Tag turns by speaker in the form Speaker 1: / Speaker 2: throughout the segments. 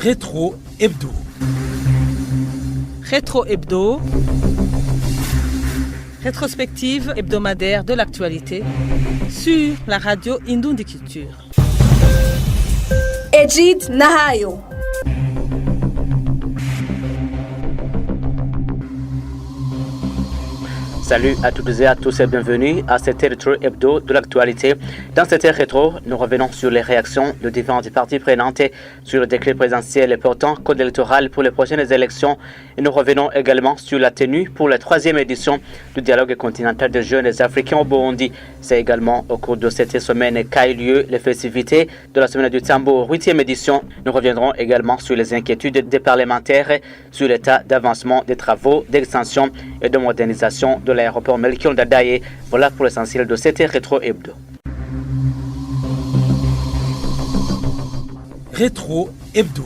Speaker 1: Rétro Hebdo.
Speaker 2: Rétro Hebdo. Rétrospective hebdomadaire de l'actualité sur la radio Indoundi Culture.
Speaker 3: Egid Nahayo.
Speaker 4: Salut à toutes et à tous et bienvenue à cette rétro hebdo de l'actualité. Dans cette rétro, nous revenons sur les réactions de différentes parties prenantes sur le décret présidentiel portant code électoral pour les prochaines élections et nous revenons également sur la tenue pour la 3e édition du dialogue continental des jeunes africains au Burundi. C'est également au cours de cette semaine qu'a eu lieu les festivités de la semaine du Tambour 8e édition. Nous reviendrons également sur les inquiétudes des parlementaires sur l'état d'avancement des travaux d'extension et de modernisation de l'aéroport Melchior Ndadaye. Voilà pour l'essentiel de cette rétro hebdo.
Speaker 1: Rétro Hebdo.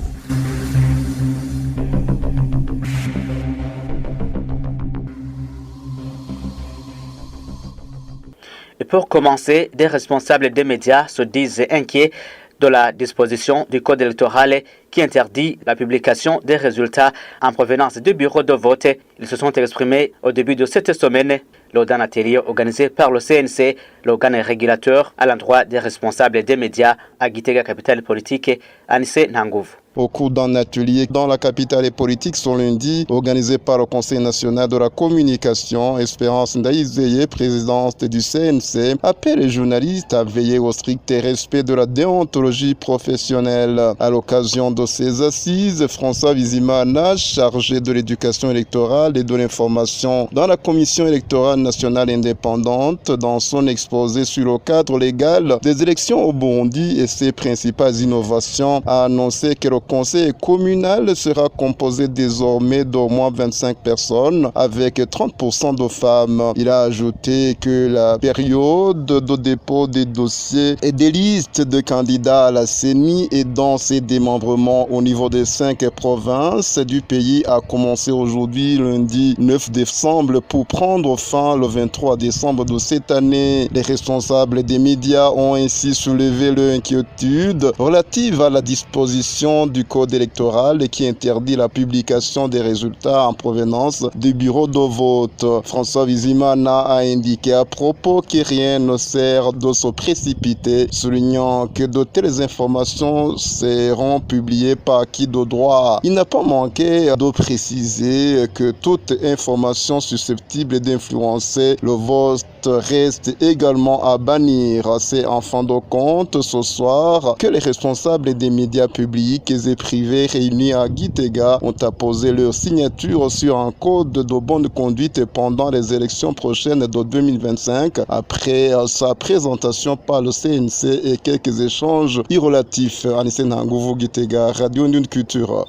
Speaker 4: Et pour commencer, des responsables des médias se disent inquiets de la disposition du code électoral qui interdit la publication des résultats en provenance du bureau de vote. Ils se sont exprimés au début de cette semaine lors d'un atelier organisé par le CNC, l'organe régulateur, à l'endroit des responsables des médias à Gitega, capitale politique, Anissé Nangouvou.
Speaker 5: Au cours d'un atelier dans la capitale politique ce lundi, organisé par le Conseil national de la communication, Espérance Ndaïzeye, présidente du CNC, appelle les journalistes à veiller au strict respect de la déontologie professionnelle. À l'occasion de ces assises, François Vizimana, chargé de l'éducation électorale et de l'information dans la Commission électorale nationale indépendante, dans son exposé sur le cadre légal des élections au Burundi et ses principales innovations, a annoncé que le conseil communal sera composé désormais d'au moins 25 personnes avec 30% de femmes. Il a ajouté que la période de dépôt des dossiers et des listes de candidats à la CENI et dans ses démembrements au niveau des 5 provinces du pays a commencé aujourd'hui lundi 9 décembre pour prendre fin le 23 décembre de cette année. Les responsables des médias ont ainsi soulevé leur inquiétude relative à la disposition du code électoral qui interdit la publication des résultats en provenance du bureau de vote. François Vizimana a indiqué à propos que rien ne sert de se précipiter, soulignant que de telles informations seront publiées par qui de droit. Il n'a pas manqué de préciser que toute information susceptible d'influencer le vote reste également à bannir. C'est en fin de compte ce soir que les responsables des médias publics et privés réunis à Gitega ont apposé leur signature sur un code de bonne conduite pendant les élections prochaines de 2025 après sa présentation par le CNC et quelques échanges relatifs. Anissé Nangouvou, Gitega, Radio Indoundi Culture.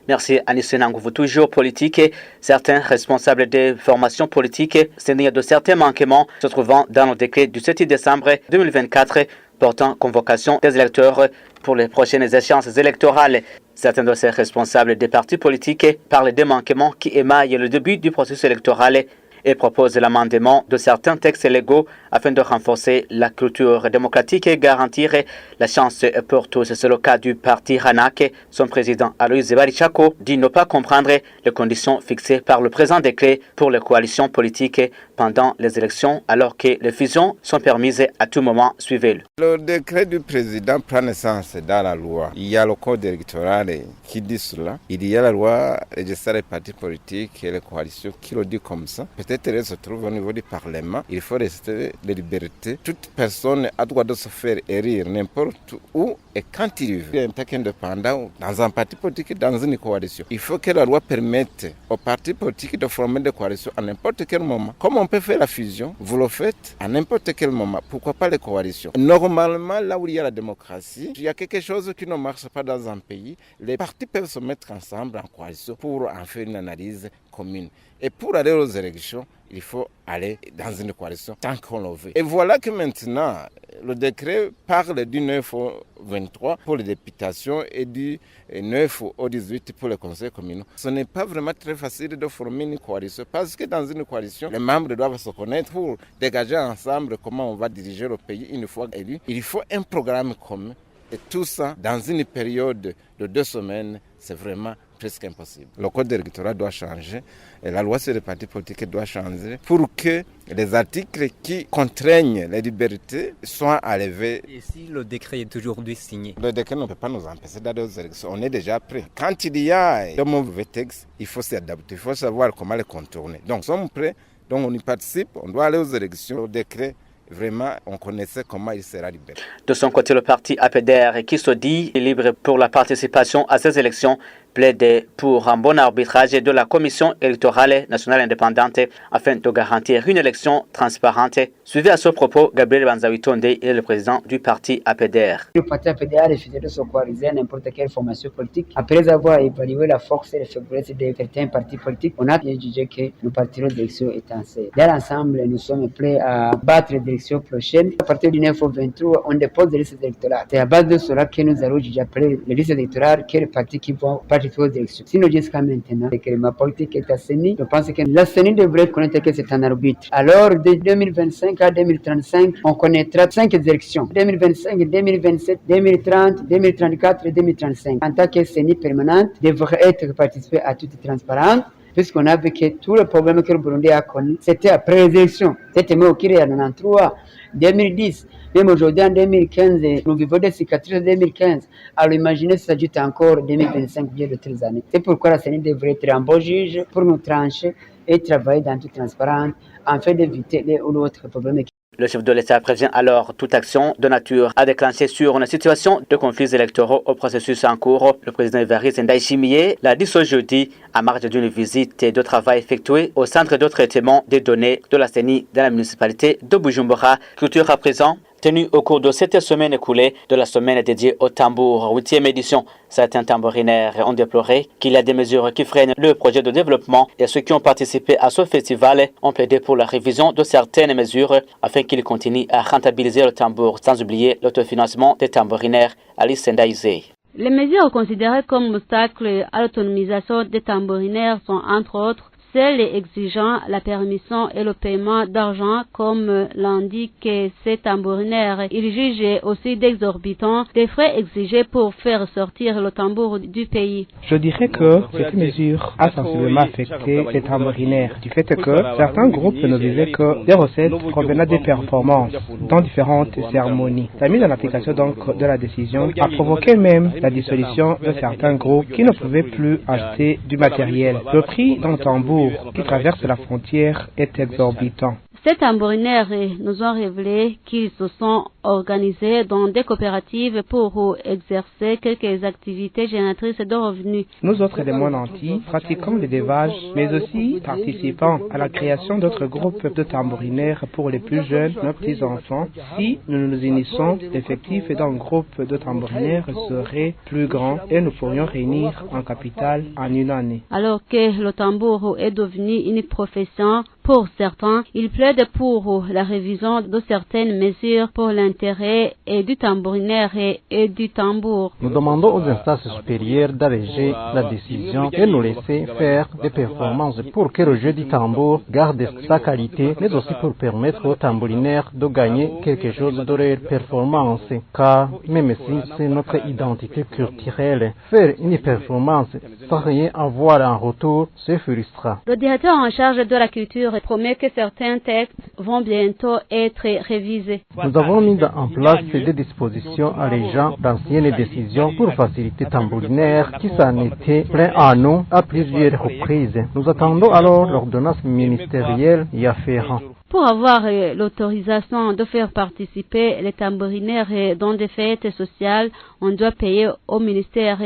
Speaker 4: Merci Anissé Nangouvou. Toujours politique, certains responsables des formations politiques s'indignent de certains manquements se trouvant dans le décret du 7 décembre 2024 portant convocation des électeurs pour les prochaines échéances électorales. Certains de ces responsables des partis politiques parlent des manquements qui émaillent le début du processus électoral et proposent l'amendement de certains textes légaux afin de renforcer la culture démocratique et garantir la chance pour tous. C'est le cas du parti Ranak. Son président Aloïse Barichako dit ne pas comprendre les conditions fixées par le présent décret pour les coalitions politiques pendant les élections alors que les fusions sont permises à tout moment. Suivez-le.
Speaker 6: Le décret du président prend naissance dans la loi. Il y a le code électoral qui dit cela. Il y a la loi registre les partis politiques et les coalitions qui le dit comme ça. Peut-être elle se trouve au niveau du Parlement. Il faut rester les libertés. Toute personne a droit de se faire élire n'importe où et quand il veut. En tant qu'indépendant, dans un parti politique, dans une coalition, il faut que la loi permette aux partis politiques de former des coalitions à n'importe quel moment. Comme on peut faire la fusion, vous le faites à n'importe quel moment. Pourquoi pas les coalitions? Normalement, là où il y a la démocratie, il y a quelque chose qui ne marche pas dans un pays. Les partis peuvent se mettre ensemble en coalition pour en faire une analyse commune. Et pour aller aux élections, il faut aller dans une coalition tant qu'on le veut. Et voilà que maintenant, le décret parle du 9 au 23 pour les députations et du 9 au 18 pour les conseils communaux. Ce n'est pas vraiment très facile de former une coalition parce que dans une coalition, les membres doivent se connaître pour dégager ensemble comment on va diriger le pays une fois élu. Il faut un programme commun. Et tout ça, dans une période de 2 semaines, c'est vraiment presque impossible. Le code électoral doit changer et la loi sur les partis politiques doit changer pour que les articles qui contraignent les libertés soient enlevés.
Speaker 3: Et si le décret est aujourd'hui signé?
Speaker 6: Le décret ne peut pas nous empêcher d'aller aux élections. On est déjà prêt. Quand il y a de mauvais textes, il faut s'adapter. Il faut savoir comment les contourner. Donc, nous sommes prêts. Donc, on y participe. On doit aller aux élections. Le décret, vraiment, on connaissait comment il sera libéré.
Speaker 4: De son côté, le parti APDR, qui se dit libre pour la participation à ces élections, plaide pour un bon arbitrage de la Commission électorale nationale indépendante afin de garantir une élection transparente. Suivi à ce propos, Gabriel Banzawitonde est le président du parti APDR.
Speaker 7: Le parti APDR refusait de se coaliser à n'importe quelle formation politique. Après avoir évalué la force et les faiblesses de certains partis politiques, on a jugé que nous partirons d'élections étancées. Dans l'ensemble, nous sommes prêts à battre les élections prochaines. À partir du 9 au 23, on dépose des listes électorales. C'est à base de cela que nous allons juger après les listes électorales que les partis qui vont participer aux élections. Sinon, jusqu'à maintenant, le climat politique est assaini. Je pense que la CENI devrait connaître que c'est un arbitre. Alors, de 2025 à 2035, on connaîtra 5 élections. 2025, 2027, 2030, 2034 et 2035. En tant que CENI permanente, devrait être participée à toute transparence. Puisqu'on a vu que tous les problèmes que le Burundi a connus, c'était après les élections. C'était même au Kiri en 93, 2010, même aujourd'hui en 2015, nous vivons des cicatrices de 2015. Alors imaginez si ça s'ajoute encore 2025, bien de 13 années. C'est pourquoi la CENI devrait être un bon juge pour nous trancher et travailler dans toute transparence, afin d'éviter les ou d'autres problèmes.
Speaker 4: Le chef de l'État prévient alors toute action de nature à déclencher sur une situation de conflits électoraux au processus en cours. Le président Évariste Ndayishimiye l'a dit ce jeudi à marge d'une visite de travail effectuée au centre de traitement des données de la CENI dans la municipalité de Bujumbura. Culture à présent, tenue au cours de cette semaine écoulée de la semaine dédiée au tambour, 8e édition. Certains tambourinaires ont déploré qu'il y a des mesures qui freinent le projet de développement et ceux qui ont participé à ce festival ont plaidé pour la révision de certaines mesures afin qu'ils continuent à rentabiliser le tambour sans oublier l'autofinancement des tambourinaires. Alice Sendaïzé.
Speaker 8: Les mesures considérées comme obstacles à l'autonomisation des tambourinaires sont entre autres celles exigeant la permission et le paiement d'argent comme l'indique ces tambourinaires. Ils jugent aussi d'exorbitants des frais exigés pour faire sortir le tambour du pays.
Speaker 9: Je dirais que cette mesure a sensiblement affecté les tambourinaires du fait que certains groupes ne visaient que des recettes provenant des performances dans différentes cérémonies. La mise en application donc de la décision a provoqué même la dissolution de certains groupes qui ne pouvaient plus acheter du matériel. Le prix d'un tambour qui traverse la frontière est exorbitant.
Speaker 8: Ces tambourinaires nous ont révélé qu'ils se sont organisés dans des coopératives pour exercer quelques activités génératrices de revenus.
Speaker 9: Nous autres des mondes entiers pratiquons le délevage, mais aussi participant à la création d'autres groupes de tambourinaires pour les plus jeunes, nos petits-enfants. Si nous nous unissons, l'effectif d'un groupe de tambourinaires serait plus grand et nous pourrions réunir un capital en une année.
Speaker 8: Alors que le tambour est devenu une profession, pour certains, ils plaident pour la révision de certaines mesures pour l'intérêt et du tambourinaire et du tambour.
Speaker 10: Nous demandons aux instances supérieures d'alléger la décision et nous laisser faire des performances pour que le jeu du tambour garde sa qualité, mais aussi pour permettre aux tambourinaires de gagner quelque chose de leur performance. Car même si c'est notre identité culturelle, faire une performance sans rien avoir en retour, c'est frustrant.
Speaker 8: Le directeur en charge de la culture promet que certains textes vont bientôt être révisés.
Speaker 10: Nous avons mis en place des dispositions allégeant d'anciennes décisions pour faciliter les tambourinaires qui s'en étaient plaints à nous à plusieurs reprises. Nous attendons alors l'ordonnance ministérielle y afférente.
Speaker 8: Pour avoir l'autorisation de faire participer les tambourinaires dans des fêtes sociales, on doit payer au ministère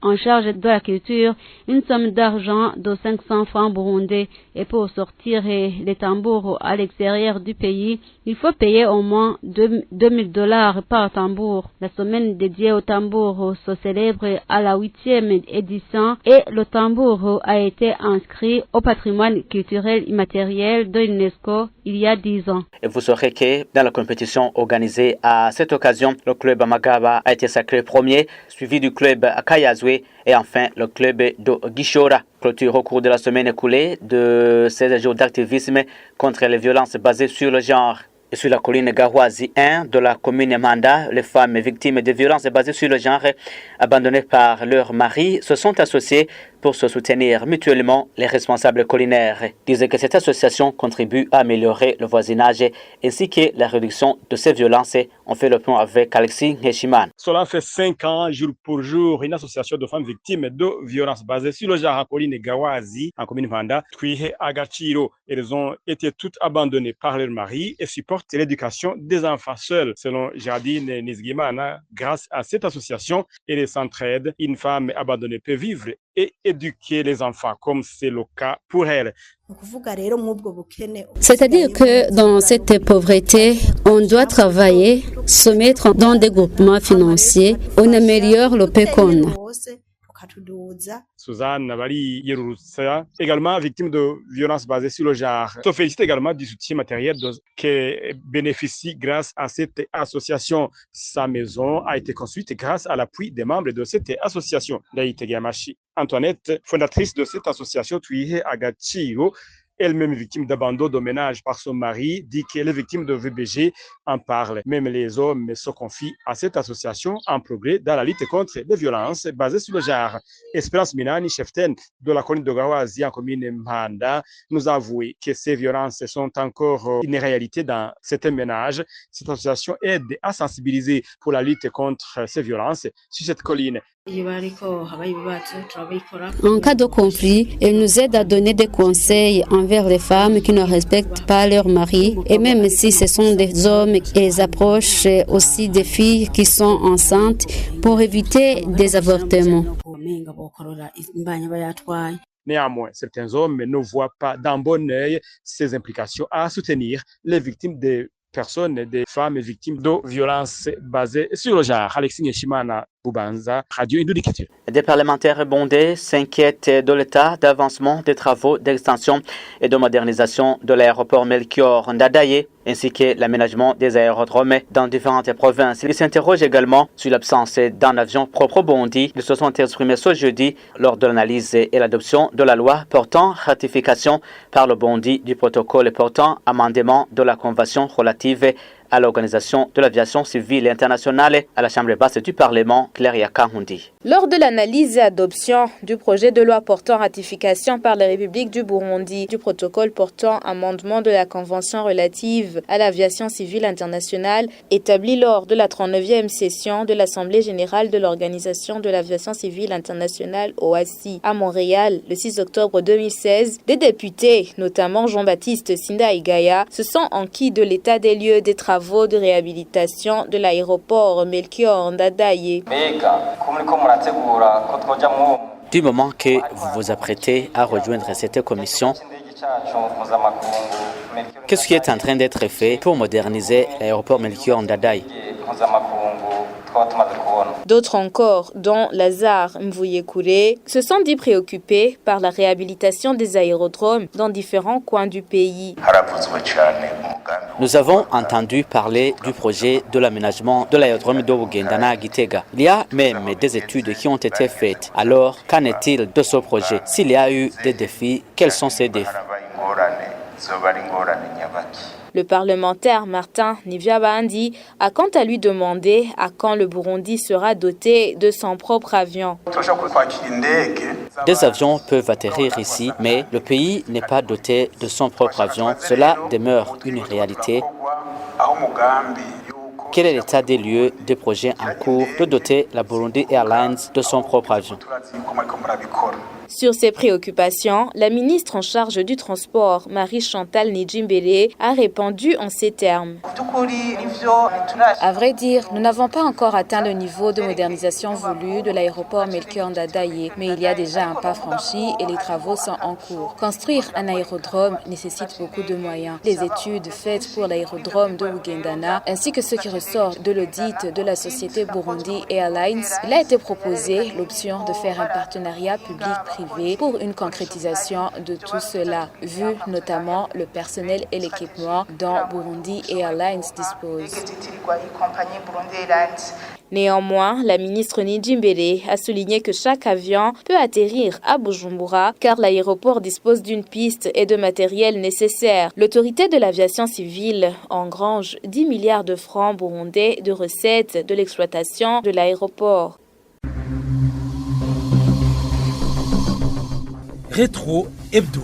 Speaker 8: en charge de la culture une somme d'argent de 500 francs burundais. Et pour sortir les tambours à l'extérieur du pays, il faut payer au moins $2000 par tambour. La semaine dédiée au tambour se célèbre à la 8e édition et le tambour a été inscrit au patrimoine culturel immatériel de l'UNESCO il y a 10 ans.
Speaker 4: Et vous saurez que dans la compétition organisée à cette occasion, le club Amagaba a été sacré premier, suivi du club Akayazwe et enfin le club de Gishora. Clôture au cours de la semaine écoulée de 16 jours d'activisme contre les violences basées sur le genre. Sur la colline Gawazi 1 de la commune Manda, les femmes victimes de violences basées sur le genre abandonnées par leur mari se sont associées pour se soutenir mutuellement. Les responsables collinaires disent que cette association contribue à améliorer le voisinage ainsi que la réduction de ces violences. On fait le point avec Alexis Neshiman.
Speaker 11: Cela fait 5 ans, jour pour jour, une association de femmes victimes de violences basées sur le genre en colline Gawazi, en commune Manda, Twihe Agachiro. Elles ont été toutes abandonnées par leur mari et supportent l'éducation des enfants seuls. Selon Jardine Nizgimana, grâce à cette association et les s'entraident, une femme abandonnée peut vivre et éduquer les enfants, comme c'est le cas pour elle.
Speaker 8: C'est-à-dire que dans cette pauvreté, on doit travailler, se mettre dans des groupements financiers, on améliore le pécon.
Speaker 11: Suzanne Nabali Yerusa, également victime de violences basées sur le genre, se félicite également du soutien matériel qui bénéficie grâce à cette association. Sa maison a été construite grâce à l'appui des membres de cette association. Daïte Gamashi Antoinette, fondatrice de cette association Twihe Agachiro, elle-même victime d'abandon de ménage par son mari, dit qu'elle est victime de VBG, en parle. Même les hommes se confient à cette association en progrès dans la lutte contre les violences basées sur le genre. Espérance Minani, cheftaine de la colline de Gawazi en commune Manda, nous a avoué que ces violences sont encore une réalité dans certains ménages. Cette association aide à sensibiliser pour la lutte contre ces violences sur cette colline.
Speaker 8: En cas de conflit, elle nous aide à donner des conseils envers les femmes qui ne respectent pas leur mari. Et même si ce sont des hommes, elles approchent aussi des filles qui sont enceintes pour éviter des avortements.
Speaker 11: Néanmoins, certains hommes ne voient pas d'un bon œil ces implications à soutenir les victimes des personnes, des femmes victimes de violences basées sur le genre. Alexis Neshimana, Boubanza, Radio Indou Dikiti.
Speaker 4: Des parlementaires bondés s'inquiètent de l'état d'avancement des travaux d'extension et de modernisation de l'aéroport Melchior Ndadaye ainsi que l'aménagement des aérodromes dans différentes provinces. Ils s'interrogent également sur l'absence d'un avion propre au Bondi. Ils se sont exprimés ce jeudi lors de l'analyse et l'adoption de la loi portant ratification par le Bondi du protocole portant amendement de la convention relative à l'Organisation de l'aviation civile internationale à la Chambre basse du Parlement, Claire Yakahundi.
Speaker 12: Lors de l'analyse et adoption du projet de loi portant ratification par la République du Burundi du protocole portant amendement de la Convention relative à l'aviation civile internationale établi lors de la 39e session de l'Assemblée générale de l'Organisation de l'aviation civile internationale OACI à Montréal le 6 octobre 2016, des députés, notamment Jean-Baptiste Sinda Igaya, se sont enquis de l'état des lieux des travaux de réhabilitation de l'aéroport Melchior Ndadaye.
Speaker 4: Du moment que vous vous apprêtez à rejoindre cette commission, qu'est-ce qui est en train d'être fait pour moderniser l'aéroport Melchior Ndadaye?
Speaker 12: D'autres encore, dont Lazare Mvuyekure, se sont dit préoccupés par la réhabilitation des aérodromes dans différents coins du pays.
Speaker 4: Nous avons entendu parler du projet de l'aménagement de l'aérodrome de Bugendana à Gitega. Il y a même des études qui ont été faites. Alors, qu'en est-il de ce projet? S'il y a eu des défis, quels sont ces défis?
Speaker 12: Le parlementaire Martin Nivyabandi a quant à lui demandé à quand le Burundi sera doté de son propre avion.
Speaker 4: Des avions peuvent atterrir ici, mais le pays n'est pas doté de son propre avion. Cela demeure une réalité. Quel est l'état des lieux des projets en cours de doter la Burundi Airlines de son propre avion?
Speaker 12: Sur ces préoccupations, la ministre en charge du transport, Marie-Chantal Nijimbele, a répondu en ces termes. À vrai dire, nous n'avons pas encore atteint le niveau de modernisation voulu de l'aéroport Melchior Ndadaye, mais il y a déjà un pas franchi et les travaux sont en cours. Construire un aérodrome nécessite beaucoup de moyens. Les études faites pour l'aérodrome de Bugendana, ainsi que ceux qui ressemblent ressort de l'audit de la société Burundi Airlines, il a été proposé l'option de faire un partenariat public-privé pour une concrétisation de tout cela, vu notamment le personnel et l'équipement dont Burundi Airlines dispose. Néanmoins, la ministre Nidjimbele a souligné que chaque avion peut atterrir à Bujumbura car l'aéroport dispose d'une piste et de matériel nécessaire. L'autorité de l'aviation civile engrange 10 milliards de francs burundais de recettes de l'exploitation de l'aéroport.
Speaker 1: Rétro Hebdo.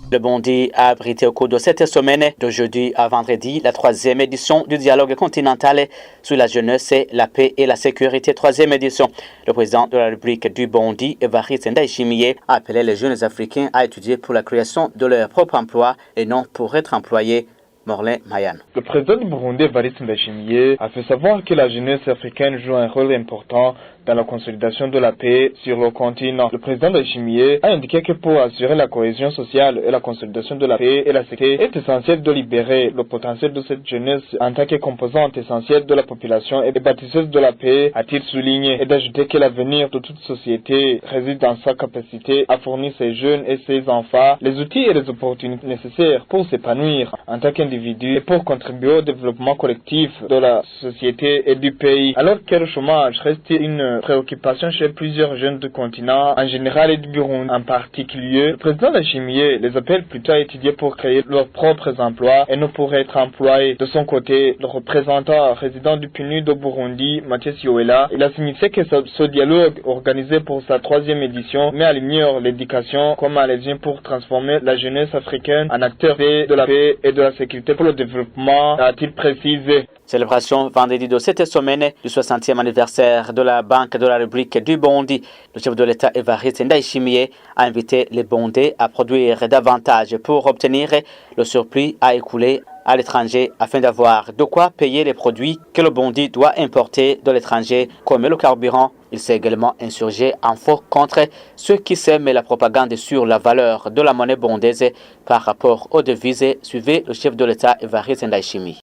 Speaker 4: Le Burundi a abrité au cours de cette semaine, de jeudi à vendredi, la 3e édition du dialogue continental sur la jeunesse, la paix et la sécurité. 3e édition. Le président de la République du Burundi, Evariste Ndayishimiye, a appelé les jeunes Africains à étudier pour la création de leur propre emploi et non pour être employés. Morlin Mayan.
Speaker 13: Le président du Burundi, Evariste Ndayishimiye, a fait savoir que la jeunesse africaine joue un rôle important dans la consolidation de la paix sur le continent. Le président Ndayishimiye a indiqué que pour assurer la cohésion sociale et la consolidation de la paix et la sécurité, il est essentiel de libérer le potentiel de cette jeunesse en tant que composante essentielle de la population et bâtisseuse de la paix, a-t-il souligné, et d'ajouter que l'avenir de toute société réside dans sa capacité à fournir ses jeunes et ses enfants les outils et les opportunités nécessaires pour s'épanouir en tant qu'individu et pour contribuer au développement collectif de la société et du pays. Alors que le chômage reste une préoccupation chez plusieurs jeunes du continent en général et du Burundi en particulier, le président Ndayishimiye les appelle plutôt à étudier pour créer leurs propres emplois et non pour être employés. De son côté, le représentant résident du PNUD au Burundi, Mathias Yoela, il a signifié que ce dialogue organisé pour sa 3e édition met à lumière l'éducation comme un levier pour transformer la jeunesse africaine en acteur de la paix et de la sécurité pour le développement, a-t-il précisé.
Speaker 4: Célébration vendredi de cette semaine du 60e anniversaire de la Banque de la République du Burundi. Le chef de l'État Evariste Ndayishimiye a invité les Burundais à produire davantage pour obtenir le surplus à écouler à l'étranger afin d'avoir de quoi payer les produits que le Burundi doit importer de l'étranger comme le carburant. Il s'est également insurgé en faux contre ceux qui sèment la propagande sur la valeur de la monnaie burundaise par rapport aux devises. Suivez le chef de l'État Evariste Ndayishimiye.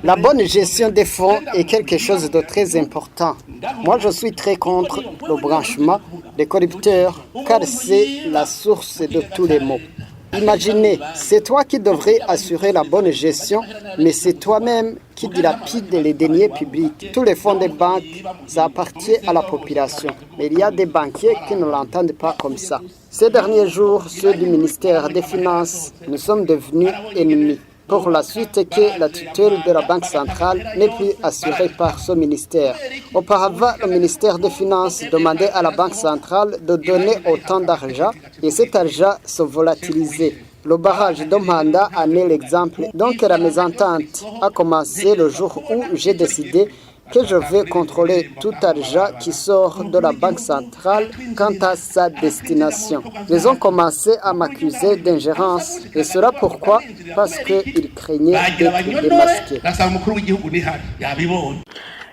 Speaker 14: La bonne gestion des fonds est quelque chose de très important. Moi, je suis très contre le branchement des corrupteurs car c'est la source de tous les maux. Imaginez, c'est toi qui devrais assurer la bonne gestion, mais c'est toi-même qui dilapide les deniers publics. Tous les fonds des banques, ça appartient à la population. Mais il y a des banquiers qui ne l'entendent pas comme ça. Ces derniers jours, ceux du ministère des Finances, nous sommes devenus ennemis. Pour la suite que la tutelle de la Banque centrale n'est plus assurée par ce ministère. Auparavant, le ministère des Finances demandait à la Banque centrale de donner autant d'argent et cet argent se volatilisait. Le barrage de Manda en est l'exemple. Donc la mésentente a commencé le jour où j'ai décidé que je vais contrôler tout argent qui sort de la Banque centrale quant à sa destination. Ils ont commencé à m'accuser d'ingérence et cela pourquoi? Parce qu'ils craignaient d'être démasqués.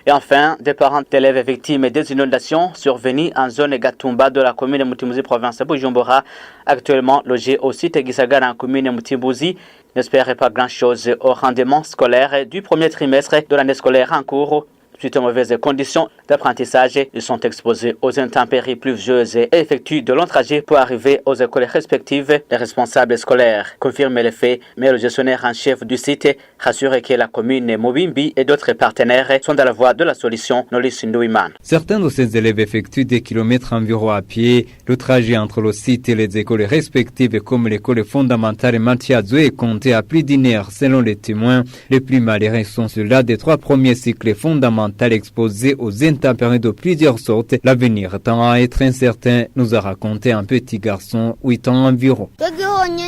Speaker 4: Et enfin, des parents d'élèves victimes des inondations survenues en zone Gatumba de la commune de Mutimbuzi, province de Bujumbura, actuellement logés au site Gisagara en commune de Mutimbuzi, n'espèrent pas grand-chose au rendement scolaire du premier trimestre de l'année scolaire en cours. Suite aux mauvaises conditions d'apprentissage, ils sont exposés aux intempéries pluvieuses et effectuent de longs trajets pour arriver aux écoles respectives. Les responsables scolaires confirment les faits, mais le gestionnaire en chef du site rassure que la commune Mobimbi et d'autres partenaires sont dans la voie de la solution. Nolis Ndouiman.
Speaker 3: Certains de ces élèves effectuent des kilomètres environ à pied. Le trajet entre le site et les écoles respectives, comme l'école fondamentale Matiazo, est compté à plus d'une heure selon les témoins. Les plus malheureux sont ceux-là des 3 premiers cycles fondamentaux exposé aux intempéries de plusieurs sortes. L'avenir tend à être incertain, nous a raconté un petit garçon 8 ans environ.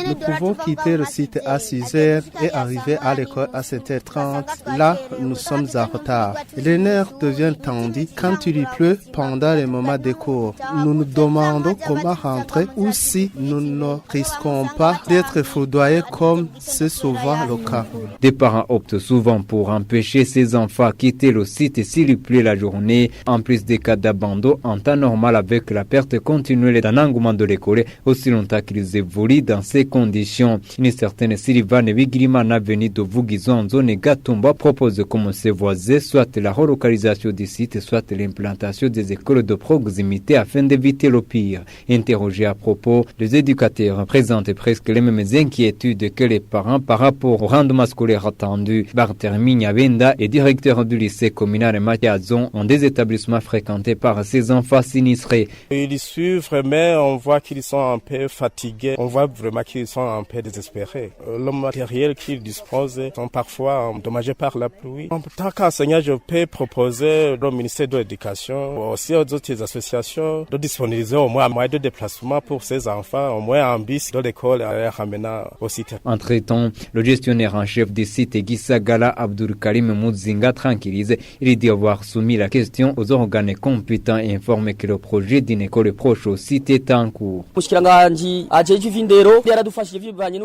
Speaker 15: Nous pouvons quitter le site à 6h et arriver à l'école à 7h30. Là, nous sommes en retard. Les nerfs deviennent tendus quand il pleut pendant les moments des cours. Nous nous demandons comment rentrer ou si nous ne risquons pas d'être foudroyés comme c'est souvent le cas.
Speaker 3: Des parents optent souvent pour empêcher ces enfants à quitter le site site s'il pleut la journée. En plus des cas d'abandon en temps normal avec la perte continuelle d'un engouement de l'école, aussi longtemps qu'ils évoluent dans ces conditions. Une certaine Sylvane Bigirimana venue de Vugizo en zone Gatumba propose comme ses voisins soit la relocalisation du site, soit l'implantation des écoles de proximité afin d'éviter le pire. Interrogé à propos, les éducateurs présentent presque les mêmes inquiétudes que les parents par rapport au rendement scolaire attendu. Barthélémy Nyabenda est directeur du lycée communal Mathiazon, un des établissements fréquentés par ces enfants sinistrés.
Speaker 16: Ils suivent, mais on voit qu'ils sont un peu fatigués. On voit vraiment qu'ils sont un peu désespérés. Le matériel qu'ils disposent sont parfois endommagés par la pluie. En tant qu'enseignant, je peux proposer au ministère de l'Éducation, aussi aux autres associations, de disponibiliser au moins un moyen de déplacement pour ces enfants, au moins un bus de l'école à les ramener au site.
Speaker 3: Entre-temps, le gestionnaire en chef du site Gisagala Abdul Karim Mouzinga tranquillise. Il dit avoir soumis la question aux organes compétents et informé que le projet d'une école proche au site est en cours.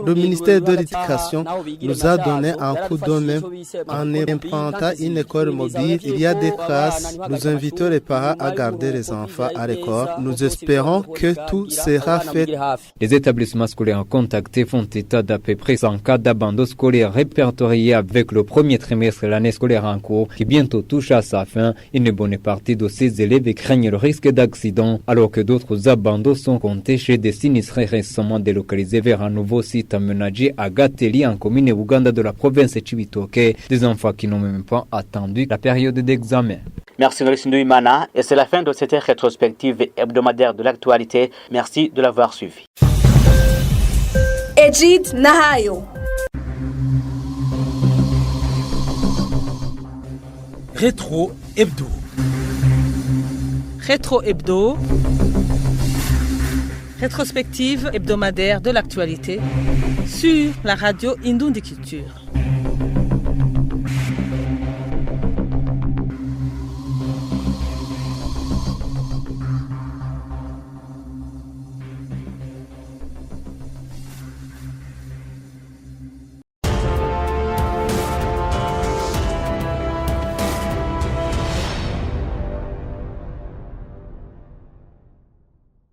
Speaker 15: Le ministère de l'Éducation nous a donné un coup de main en implantant une école mobile. Il y a des classes. Nous invitons les parents à garder les enfants à l'école. Nous espérons que tout sera fait.
Speaker 3: Les établissements scolaires contactés font état d'à peu près 100 cas d'abandon scolaire répertoriés avec le premier trimestre de l'année scolaire en cours qui bientôt touche à sa fin. Une bonne partie de ces élèves craignent le risque d'accident alors que d'autres abandons sont comptés chez des sinistrés récemment délocalisés vers un nouveau site aménagé à Gateli en commune Uganda de la province de Chibitoke. Des enfants qui n'ont même pas attendu la période d'examen.
Speaker 4: Merci Maurice Ndouimana et c'est la fin de cette rétrospective hebdomadaire de l'actualité. Merci de l'avoir suivi.
Speaker 12: Ejid Nahayo.
Speaker 1: Rétro Hebdo.
Speaker 2: Rétro Hebdo. Rétrospective hebdomadaire de l'actualité sur la radio Indoundi Culture.